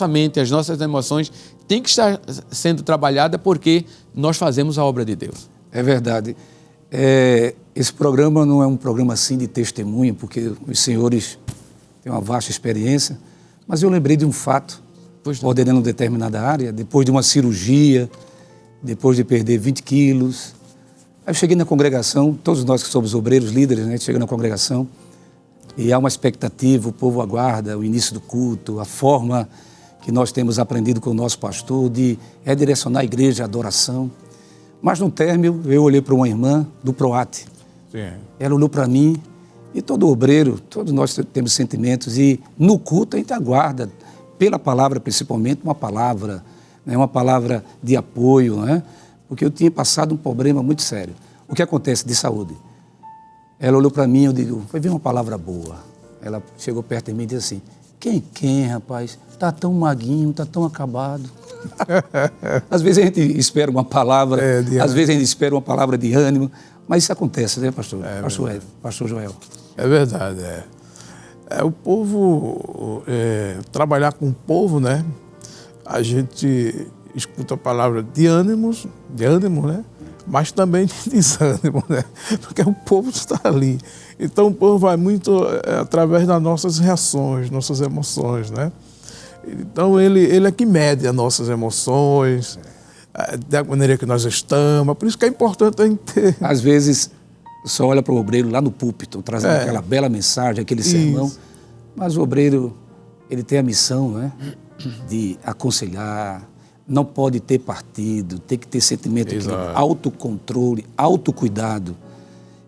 mente, as nossas emoções tem que estar sendo trabalhada, porque nós fazemos a obra de Deus. É verdade. Esse programa não é um programa assim de testemunho, porque os senhores têm uma vasta experiência, mas eu lembrei de um fato, coordenando determinada área, depois de uma cirurgia, depois de perder 20 quilos. Aí eu cheguei na congregação, todos nós que somos obreiros, líderes, né, chegamos na congregação, e há uma expectativa, o povo aguarda o início do culto, a forma que nós temos aprendido com o nosso pastor de redirecionar a igreja, a adoração. Mas no término, eu olhei para uma irmã do PROAT. Sim. Ela olhou para mim, e todo obreiro, todos nós temos sentimentos, e no culto a gente aguarda, pela palavra principalmente, uma palavra, né, uma palavra de apoio, né, porque eu tinha passado um problema muito sério. O que acontece de saúde? Ela olhou para mim, eu digo, foi vir uma palavra boa. Ela chegou perto de mim e disse assim, quem, rapaz? Está tão maguinho, está tão acabado. Às vezes a gente espera uma palavra, às vezes a gente espera uma palavra de ânimo, mas isso acontece, né, pastor? Pastor Joel. É verdade, o povo, trabalhar com o povo, né? A gente escuta a palavra de ânimo, né? Mas também de desânimo, né? Porque o povo está ali. Então o povo vai muito através das nossas reações, nossas emoções, né? Então ele é que mede as nossas emoções, da maneira que nós estamos. Por isso que é importante a gente ter. Às vezes só olha para o obreiro lá no púlpito, trazendo aquela bela mensagem, aquele sermão, mas o obreiro, ele tem a missão, né, de aconselhar, não pode ter partido, tem que ter sentimento de autocontrole, autocuidado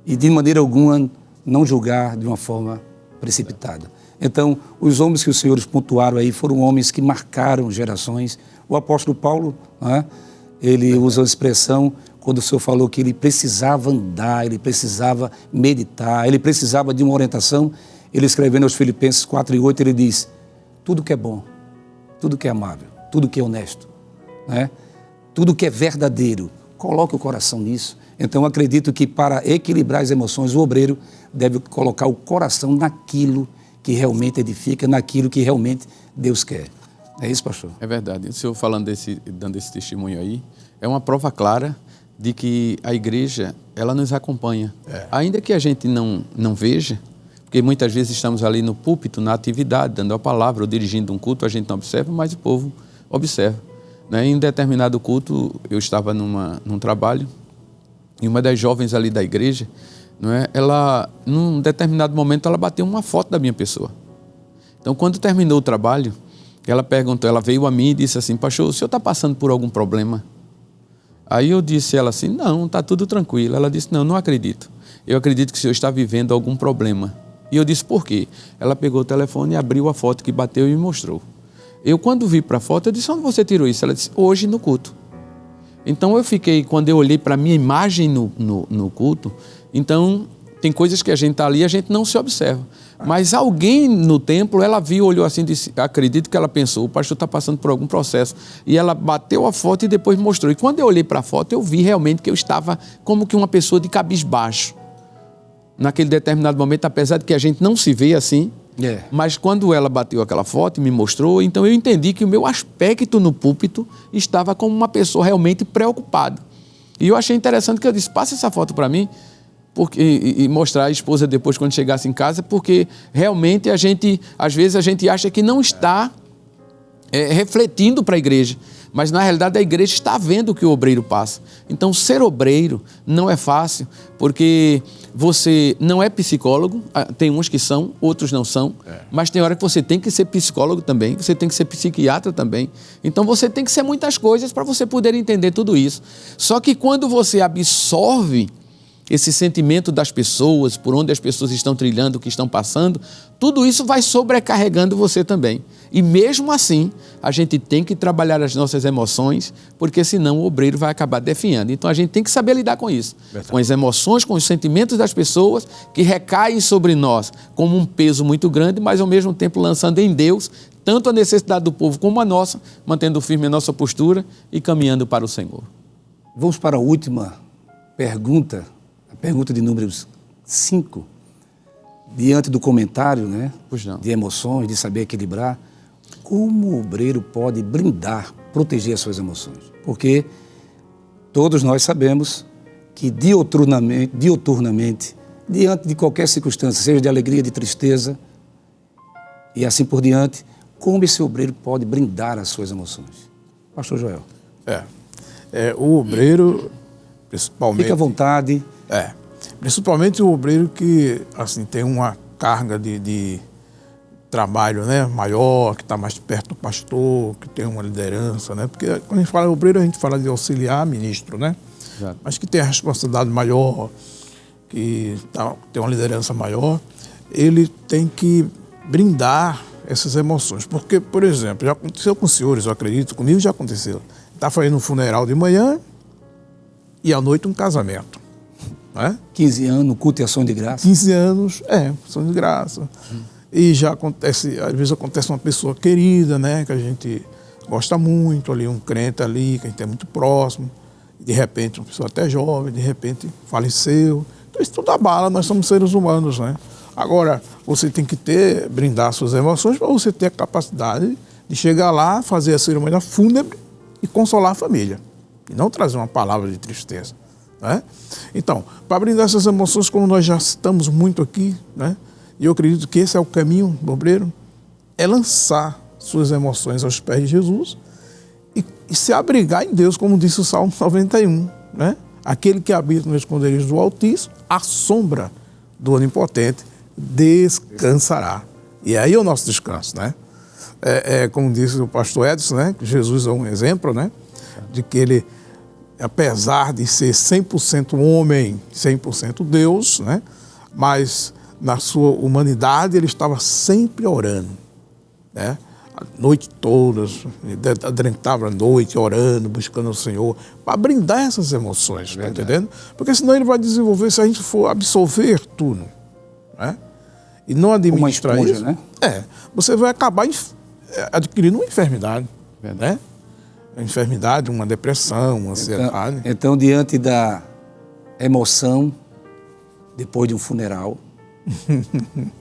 e de maneira alguma não julgar de uma forma precipitada. Então, os homens que os senhores pontuaram aí foram homens que marcaram gerações. O apóstolo Paulo, né, ele usa a expressão quando o senhor falou que ele precisava andar, ele precisava meditar, ele precisava de uma orientação. Ele escrevendo aos Filipenses 4:8, ele diz, tudo que é bom, tudo que é amável, tudo que é honesto, né, tudo que é verdadeiro, coloque o coração nisso. Então, acredito que para equilibrar as emoções, o obreiro deve colocar o coração naquilo que realmente edifica, naquilo que realmente Deus quer. É isso, pastor? É verdade. O senhor dando esse testemunho aí, é uma prova clara de que a igreja, ela nos acompanha. Ainda que a gente não veja, porque muitas vezes estamos ali no púlpito, na atividade, dando a palavra ou dirigindo um culto, a gente não observa, mas o povo observa. Né? Em determinado culto, eu estava num trabalho, e uma das jovens ali da igreja, não é? Ela, num determinado momento, ela bateu uma foto da minha pessoa. Então, quando terminou o trabalho, ela veio a mim e disse assim, pastor, o senhor está passando por algum problema? Aí eu disse a ela assim, não, está tudo tranquilo. Ela disse, não acredito. Eu acredito que o senhor está vivendo algum problema. E eu disse, por quê? Ela pegou o telefone e abriu a foto que bateu e me mostrou. Eu, quando vi para a foto, eu disse, onde você tirou isso? Ela disse, hoje no culto. Então, quando eu olhei para a minha imagem no culto, então, tem coisas que a gente está ali e a gente não se observa. Mas alguém no templo, ela viu, olhou assim, disse, acredito que ela pensou, o pastor está passando por algum processo. E ela bateu a foto e depois mostrou. E quando eu olhei para a foto, eu vi realmente que eu estava como que uma pessoa de cabisbaixo. Naquele determinado momento, apesar de que a gente não se vê assim, mas quando ela bateu aquela foto e me mostrou, então eu entendi que o meu aspecto no púlpito estava como uma pessoa realmente preocupada. E eu achei interessante que eu disse, passa essa foto para mim, e mostrar à esposa depois quando chegasse em casa, porque realmente às vezes a gente acha que não está refletindo para a igreja. mas na realidade a igreja está vendo o que o obreiro passa. Então, ser obreiro não é fácil, porque você não é psicólogo, tem uns que são, outros não são, mas tem hora que você tem que ser psicólogo também, você tem que ser psiquiatra também. Então, você tem que ser muitas coisas para você poder entender tudo isso. Só que quando você absorve esse sentimento das pessoas, por onde as pessoas estão trilhando, o que estão passando, tudo isso vai sobrecarregando você também. E mesmo assim, a gente tem que trabalhar as nossas emoções, porque senão o obreiro vai acabar definhando. Então a gente tem que saber lidar com isso, com as emoções, com os sentimentos das pessoas que recaem sobre nós como um peso muito grande, mas ao mesmo tempo lançando em Deus tanto a necessidade do povo como a nossa, mantendo firme a nossa postura e caminhando para o Senhor. Vamos para a última pergunta. A pergunta de número 5, diante do comentário, né, de emoções, de saber equilibrar, como o obreiro pode blindar, proteger as suas emoções? Porque todos nós sabemos que diuturnamente, diante de qualquer circunstância, seja de alegria, de tristeza e assim por diante, como esse obreiro pode blindar as suas emoções? Pastor Joel. O obreiro, principalmente... Fique à vontade. Principalmente o obreiro que assim, tem uma carga de trabalho, né, maior, que está mais perto do pastor, que tem uma liderança, né? Porque quando a gente fala obreiro, a gente fala de auxiliar ministro, né? Exato. Mas que tem a responsabilidade maior, que tem uma liderança maior, ele tem que brindar essas emoções. Porque, por exemplo, já aconteceu com os senhores, eu acredito, comigo já aconteceu. Está fazendo um funeral de manhã e à noite um casamento. 15 anos, culto e ação de graça. 15 anos, ação de graça. E já acontece, às vezes acontece uma pessoa querida, né, que a gente gosta muito, ali um crente ali, que a gente é muito próximo, de repente uma pessoa até jovem, de repente faleceu. Então isso tudo abala, nós somos seres humanos, né? Agora, você tem que brindar suas emoções para você ter a capacidade de chegar lá, fazer a cerimônia fúnebre e consolar a família. E não trazer uma palavra de tristeza. Né? Então, para brindar essas emoções, como nós já citamos muito aqui, né? E eu acredito que esse é o caminho do obreiro, é lançar suas emoções aos pés de Jesus e se abrigar em Deus, como disse o Salmo 91. Né? Aquele que habita no esconderijo do Altíssimo, à sombra do Onipotente, descansará. E aí é o nosso descanso. Né? Como disse o pastor Edson, né? Que Jesus é um exemplo, né? De que ele, apesar de ser 100% homem, 100% Deus, né? Mas na sua humanidade ele estava sempre orando, né? A noite toda, adentrava a noite orando, buscando o Senhor, para brindar essas emoções, tá entendendo? Porque senão ele vai desenvolver, se a gente for absorver tudo, né? E não administrar esponja, isso, né? Você vai acabar adquirindo uma enfermidade, né? Uma enfermidade, uma depressão, uma ansiedade. Então, diante da emoção, depois de um funeral,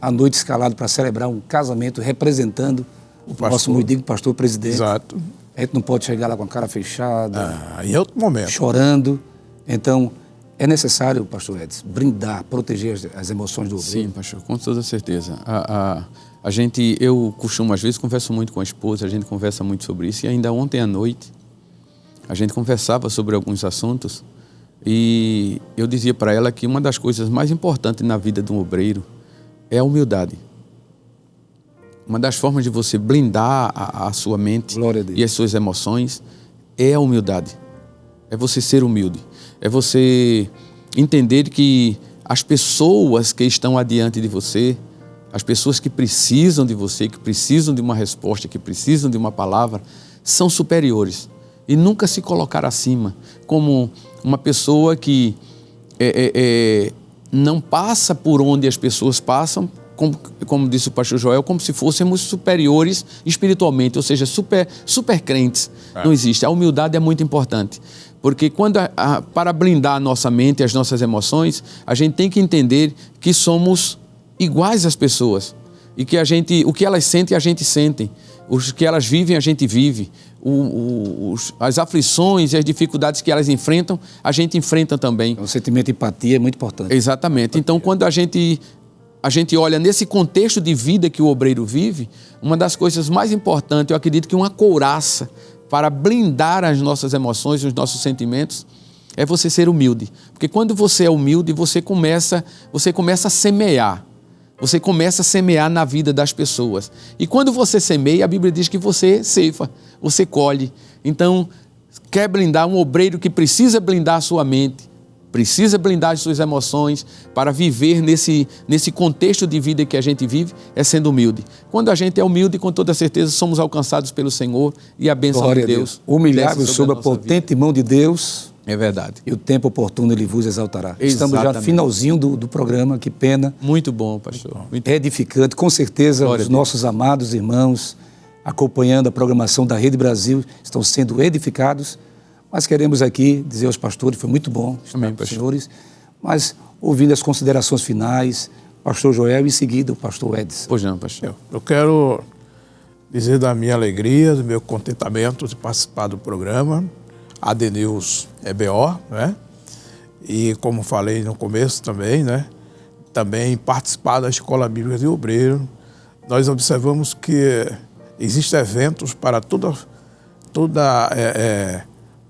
à noite escalado para celebrar um casamento representando o nosso muito digno pastor presidente. Exato. A gente não pode chegar lá com a cara fechada, em outro momento, chorando. Então, é necessário, pastor Edson, brindar, proteger as emoções do obreiro. Sim, pastor, com toda certeza. Eu costumo, às vezes, converso muito com a esposa, a gente conversa muito sobre isso, e ainda ontem à noite a gente conversava sobre alguns assuntos e eu dizia para ela que uma das coisas mais importantes na vida de um obreiro é a humildade. Uma das formas de você blindar a sua mente e as suas emoções é a humildade. É você ser humilde. É você entender que as pessoas que estão adiante de você, as pessoas que precisam de você, que precisam de uma resposta, que precisam de uma palavra, são superiores. E nunca se colocar acima como uma pessoa que não passa por onde as pessoas passam, como disse o pastor Joel, como se fôssemos superiores espiritualmente, ou seja, super crentes. Não existe. A humildade é muito importante. Porque para blindar a nossa mente e as nossas emoções, a gente tem que entender que somos iguais às pessoas. E que o que elas sentem, a gente sente. O que elas vivem, a gente vive. As aflições e as dificuldades que elas enfrentam, a gente enfrenta também. O sentimento de empatia é muito importante. Exatamente. Então, quando a gente olha nesse contexto de vida que o obreiro vive, uma das coisas mais importantes, eu acredito que uma couraça para blindar as nossas emoções, os nossos sentimentos, é você ser humilde. Porque quando você é humilde, você começa a semear. Você começa a semear na vida das pessoas. E quando você semeia, a Bíblia diz que você ceifa, você colhe. Então, quer blindar um obreiro que precisa blindar a sua mente, precisa blindar as suas emoções para viver nesse contexto de vida que a gente vive, é sendo humilde. Quando a gente é humilde, com toda certeza, somos alcançados pelo Senhor e a bênção de Deus. Humilhar-vos sob a potente mão de Deus. É verdade. E o tempo oportuno Ele vos exaltará. Exatamente. Estamos já no finalzinho do programa, que pena. Muito bom, pastor. Muito edificante. Com certeza, Glória os nossos amados irmãos, acompanhando a programação da Rede Brasil, estão sendo edificados. Mas queremos aqui dizer aos pastores, foi muito bom estar com os senhores, mas ouvindo as considerações finais, pastor Joel e em seguida o pastor Edson. Pois não, pastor. Eu quero dizer da minha alegria, do meu contentamento de participar do programa, ADNews EBO, né? E como falei no começo também, né? Também participar da Escola Bíblica de Obreiro. Nós observamos que existem eventos para toda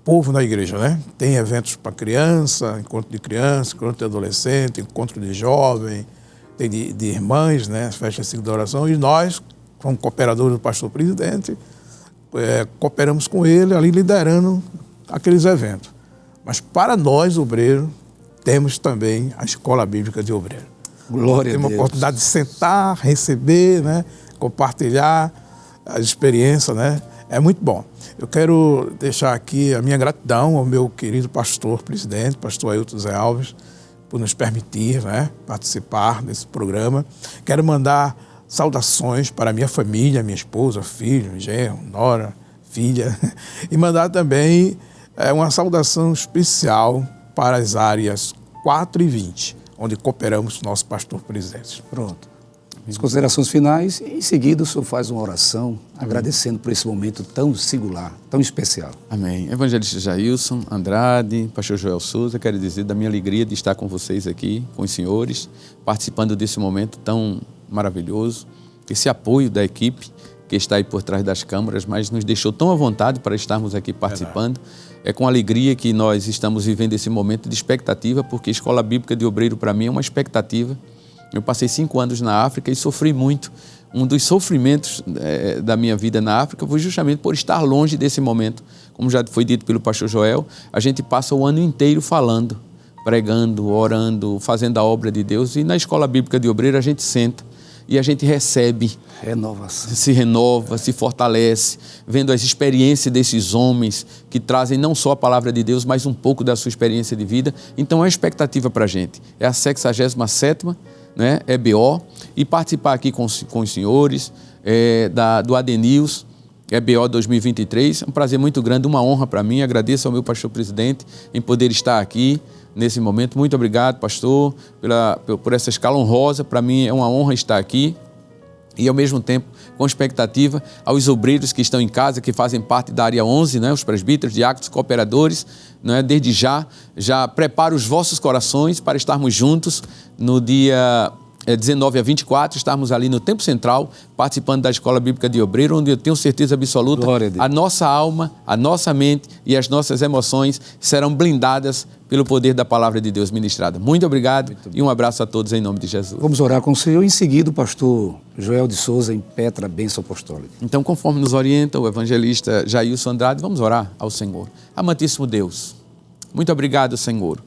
povo na igreja, né? Tem eventos para criança, encontro de adolescente, encontro de jovem, tem de irmãs, né? Festa de oração. E nós, como cooperadores do pastor presidente, cooperamos com ele ali liderando aqueles eventos. Mas para nós, obreiros, temos também a Escola Bíblica de Obreiro. Glória a Deus. Temos a oportunidade de sentar, receber, né? Compartilhar a experiência, né? É muito bom. Eu quero deixar aqui a minha gratidão ao meu querido pastor presidente, pastor Ailton Zé Alves, por nos permitir, né, participar desse programa. Quero mandar saudações para a minha família, minha esposa, filho, genro, nora, filha, e mandar também uma saudação especial para as áreas 4 e 20, onde cooperamos com o nosso pastor presidente. Pronto. As considerações finais, e em seguida o senhor faz uma oração, agradecendo por esse momento tão singular, tão especial. Amém. Evangelista Jailson Andrade, pastor Joel Souza, quero dizer da minha alegria de estar com vocês aqui, com os senhores, participando desse momento tão maravilhoso, esse apoio da equipe que está aí por trás das câmeras, mas nos deixou tão à vontade para estarmos aqui participando. É com alegria que nós estamos vivendo esse momento de expectativa, porque a Escola Bíblica de Obreiro, para mim, é uma expectativa. Eu passei 5 anos na África e sofri muito. Um dos sofrimentos da minha vida na África foi justamente por estar longe desse momento. Como já foi dito pelo pastor Joel, a gente passa o ano inteiro falando, pregando, orando, fazendo a obra de Deus. E na Escola Bíblica de Obreiro a gente senta e a gente recebe. Renovação. Se renova, se fortalece, vendo as experiências desses homens que trazem não só a palavra de Deus, mas um pouco da sua experiência de vida. Então é uma expectativa para a gente. É a 67ª, né, EBO, e participar aqui com os senhores do ADNews, EBO 2023. É um prazer muito grande, uma honra para mim. Agradeço ao meu pastor presidente em poder estar aqui nesse momento. Muito obrigado, pastor, por essa escala honrosa. Para mim é uma honra estar aqui. E, ao mesmo tempo, com expectativa aos obreiros que estão em casa, que fazem parte da área 11, né, os presbíteros, diáconos, cooperadores, né, desde já preparo os vossos corações para estarmos juntos no dia 19 a 24, estarmos ali no Templo Central, participando da Escola Bíblica de Obreiro, onde eu tenho certeza absoluta, a nossa alma, a nossa mente e as nossas emoções serão blindadas pelo poder da palavra de Deus ministrada. Muito obrigado e um abraço a todos em nome de Jesus. Vamos orar com o Senhor. Em seguida, o pastor Joel de Souza impetra a bênção apostólica. Então, conforme nos orienta o evangelista Jailson Andrade, vamos orar ao Senhor. Amantíssimo Deus, muito obrigado, Senhor,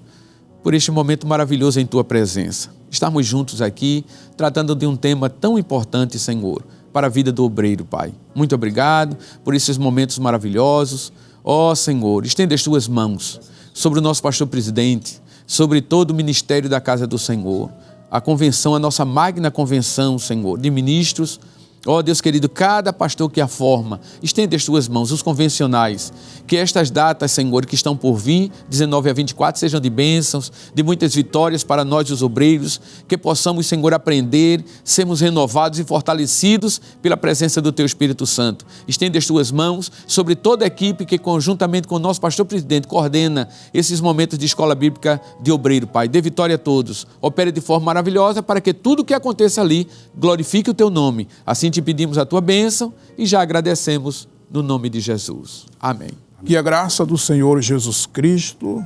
por este momento maravilhoso em Tua presença. Estarmos juntos aqui, tratando de um tema tão importante, Senhor, para a vida do obreiro, Pai. Muito obrigado por esses momentos maravilhosos. Ó Senhor, estenda as Tuas mãos sobre o nosso pastor presidente, sobre todo o ministério da Casa do Senhor, a convenção, a nossa magna convenção, Senhor, de ministros. Ó Deus querido, cada pastor que a forma, estende as Tuas mãos, os convencionais, que estas datas, Senhor, que estão por vir, 19 a 24, sejam de bênçãos, de muitas vitórias para nós, os obreiros, que possamos, Senhor, aprender, sermos renovados e fortalecidos pela presença do Teu Espírito Santo. Estende as Tuas mãos sobre toda a equipe que, conjuntamente com o nosso pastor presidente, coordena esses momentos de Escola Bíblica de Obreiro, Pai. Dê vitória a todos, opere de forma maravilhosa para que tudo que aconteça ali glorifique o Teu nome. Assim te pedimos a Tua bênção e já agradecemos no nome de Jesus. Amém. Que a graça do Senhor Jesus Cristo,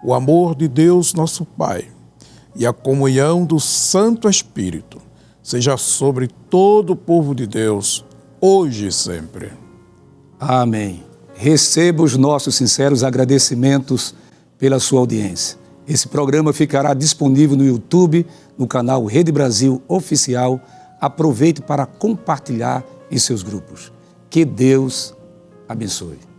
o amor de Deus nosso Pai e a comunhão do Santo Espírito seja sobre todo o povo de Deus, hoje e sempre. Amém. Receba os nossos sinceros agradecimentos pela sua audiência. Esse programa ficará disponível no YouTube, no canal Rede Brasil Oficial. Aproveite para compartilhar em seus grupos. Que Deus abençoe.